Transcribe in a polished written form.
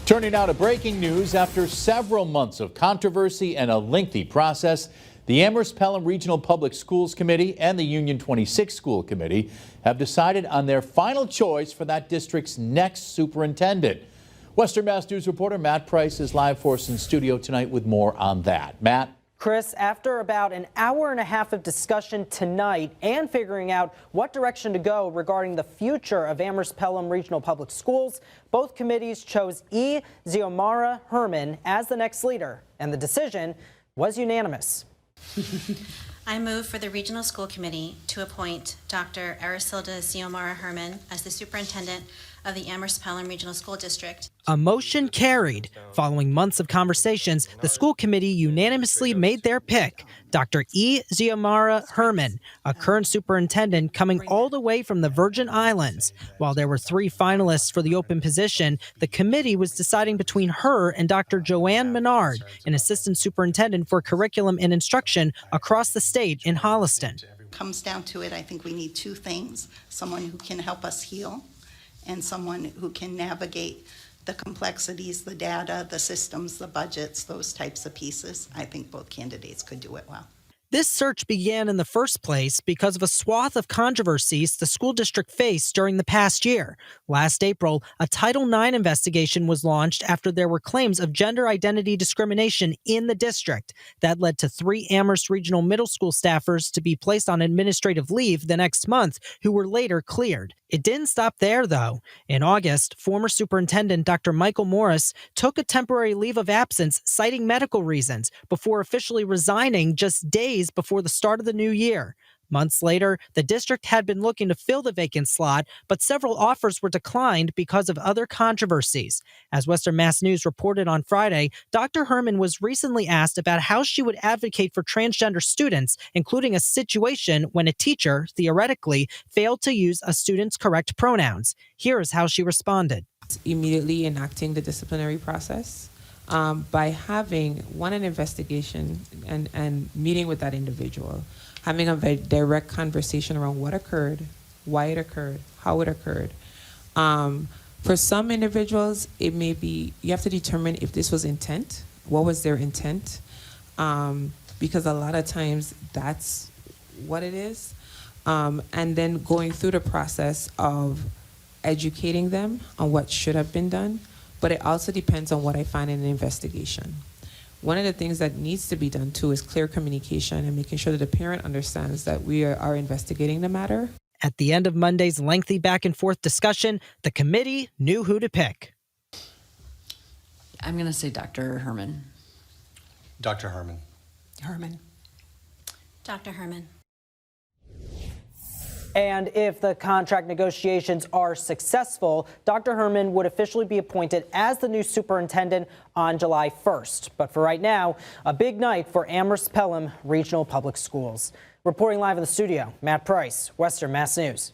Turning now to breaking news. After several months of controversy and a lengthy process, the Amherst Pelham Regional Public Schools Committee and the Union 26 School Committee have decided on their final choice for that district's next superintendent. Western Mass News reporter Matt Price is live for us in studio tonight with more on that. Matt? Chris, after about an hour and a half of discussion tonight and figuring out what direction to go regarding the future of Amherst Pelham Regional Public Schools, both committees chose E. Xiomara Herman as the next leader, and the decision was unanimous. I move for the Regional School Committee to appoint Dr. Arisilda Xiomara Herman as the superintendent of the Amherst Pelham Regional School District. A motion carried. Following months of conversations, the school committee unanimously made their pick. Dr. E. Xiomara Herman, a current superintendent coming all the way from the Virgin Islands. While there were 3 finalists for the open position, the committee was deciding between her and Dr. Joanne Menard, an assistant superintendent for curriculum and instruction across the state in Holliston. Comes down to it, I think we need 2 things: someone who can help us heal and someone who can navigate the complexities, the data, the systems, the budgets, those types of pieces. I think both candidates could do it well. This search began in the first place because of a swath of controversies the school district faced during the past year. Last April, a Title IX investigation was launched after there were claims of gender identity discrimination in the district. That led to 3 Amherst Regional Middle School staffers to be placed on administrative leave the next month, who were later cleared. It didn't stop there, though. In August, former superintendent Dr. Michael Morris took a temporary leave of absence, citing medical reasons, before officially resigning just days before the start of the new year. Months later, the district had been looking to fill the vacant slot, but several offers were declined because of other controversies. As Western Mass News reported on Friday, Dr. Herman was recently asked about how she would advocate for transgender students, including a situation when a teacher, theoretically, failed to use a student's correct pronouns. Here is how she responded. Immediately enacting the disciplinary process by having, an investigation and meeting with that individual, having a very direct conversation around what occurred, why it occurred, how it occurred. For some individuals, it may be, you have to determine if this was intent, what was their intent, because a lot of times that's what it is. And then going through the process of educating them on what should have been done, but it also depends on what I find in an investigation. One of the things that needs to be done too is clear communication and making sure that the parent understands that we are investigating the matter. At the end of Monday's lengthy back and forth discussion, the committee knew who to pick. I'm going to say Dr. Herman. Dr. Herman. Herman. Dr. Herman. And if the contract negotiations are successful, Dr. Herman would officially be appointed as the new superintendent on July 1st. But for right now, a big night for Amherst Pelham Regional Public Schools. Reporting live in the studio, Matt Price, Western Mass News.